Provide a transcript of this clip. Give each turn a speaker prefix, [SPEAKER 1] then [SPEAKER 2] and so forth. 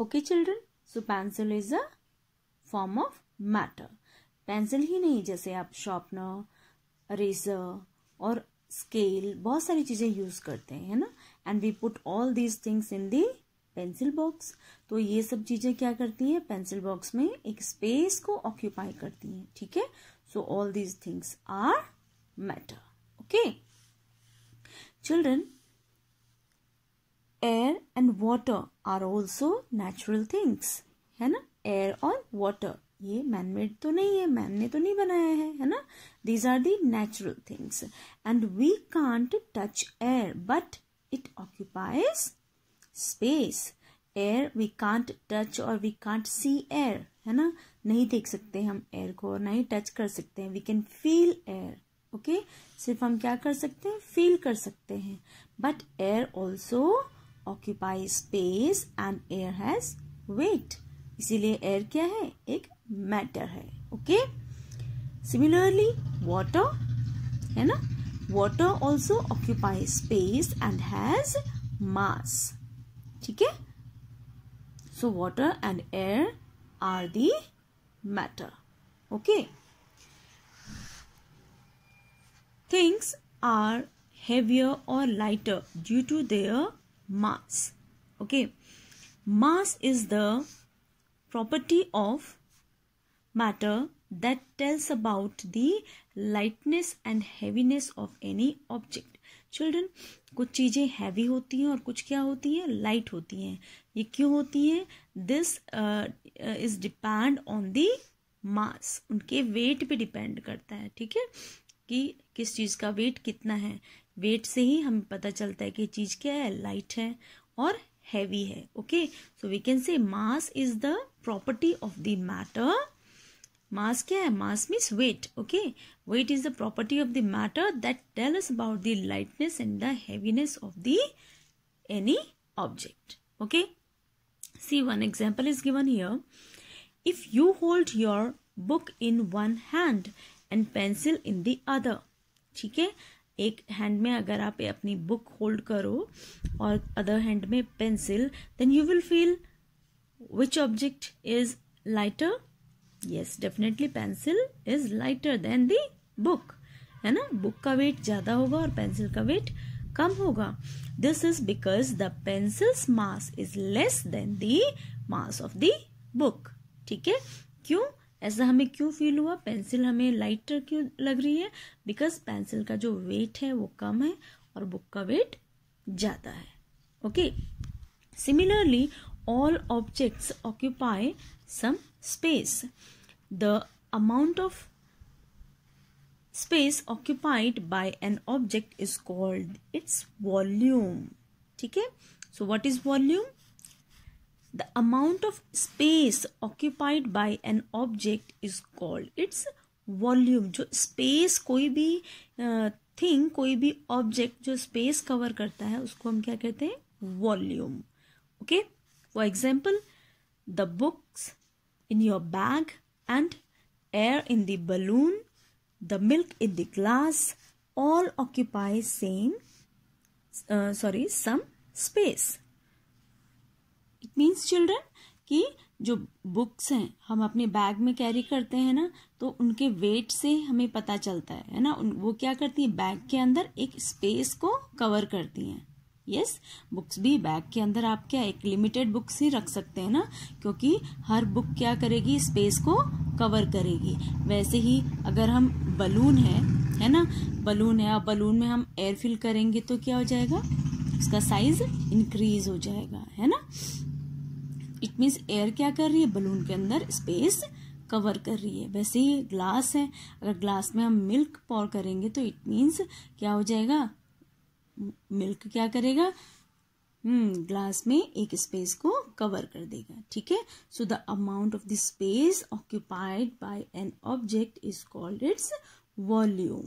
[SPEAKER 1] Okay children, so pencil is a form of matter. Pencil ही नहीं, जैसे आप शार्पनर, इरेजर और स्केल, बहुत सारी चीजें यूज करते हैं, है ना. And we put all these things in the pencil box. तो ये सब चीजें क्या करती है, पेंसिल बॉक्स में एक स्पेस को ऑक्यूपाई करती हैं. ठीक है. So all these things are matter. Okay children, air and water are also natural things, है ना. एयर और वाटर ये मैनमेड तो नहीं है, मैन ने तो नहीं बनाया है ना. These are the natural things and we can't touch air but it occupies space. Air we can't touch और वी कांट सी एयर, है ना. नहीं देख सकते हम एयर को और नहीं टच कर सकते हैं. We can feel air. Okay, सिर्फ हम क्या कर सकते हैं, फील कर सकते हैं. But air also occupies space and air has weight. इसीलिए एयर क्या है, एक मैटर है. ओके, सिमिलरली वाटर, है ना. Water also occupies space and has mass. ठीक है. So water and air are the matter. Okay, things are heavier or lighter due to their mass. Okay, mass is the property of matter that tells about the lightness and heaviness of any object. Children, कुछ चीजें heavy होती हैं और कुछ क्या होती हैं, light होती हैं. ये क्यों होती हैं? This is depend on the mass. उनके वेट पे डिपेंड करता है. ठीक है, कि किस चीज का वेट कितना है. वेट से ही हमें पता चलता है कि चीज क्या है, लाइट है और हैवी है. Okay, so we can say mass is the property of the matter. Mass क्या है, mass means weight. Okay, weight is the property of the matter that tell us about the lightness and the heaviness of the any object. Okay, see one example is given here. If you hold your book in one hand and pencil in the other. ठीक है, एक hand में अगर आप अपनी book hold करो और other hand में pencil, then you will feel which object is lighter. Yes, definitely pencil is lighter than the book, है ना. बुक का वेट ज्यादा होगा और पेंसिल का वेट कम होगा. This is because the pencils mass is less than the mass of the book. ठीक है, क्यों ऐसा हमें क्यों फील हुआ, पेंसिल हमें लाइटर क्यों लग रही है? बिकॉज पेंसिल का जो वेट है वो कम है और बुक का वेट ज्यादा है. Okay, similarly all objects occupy some space. The amount of space occupied by an object is called its volume. ठीक है, so what is volume? The amount of space occupied by an object is called its volume. जो space कोई भी thing, कोई भी object जो space cover करता है उसको हम क्या कहते हैं, volume. Okay, for example, the books in your bag and air in the balloon, the milk in the glass all occupy some space. It means children कि जो बुक्स हैं हम अपने बैग में कैरी करते हैं ना, तो उनके वेट से हमें पता चलता है ना. वो क्या करती है, बैग के अंदर एक स्पेस को कवर करती हैं. यस, बुक्स भी बैग के अंदर आप क्या एक लिमिटेड बुक्स ही रख सकते हैं ना, क्योंकि हर बुक क्या करेगी, स्पेस को कवर करेगी. वैसे ही अगर हम बलून है ना, बलून है और बलून में हम एयर फिल करेंगे तो क्या हो जाएगा, उसका साइज इंक्रीज हो जाएगा, है ना. इट मीन्स एयर क्या कर रही है, बलून के अंदर स्पेस कवर कर रही है. वैसे ही ग्लास है, अगर ग्लास में हम मिल्क पॉर करेंगे तो इट मीन्स क्या हो जाएगा, मिल्क क्या करेगा, ग्लास में एक स्पेस को कवर कर देगा. ठीक है, so the amount of the space occupied by an object is called its volume.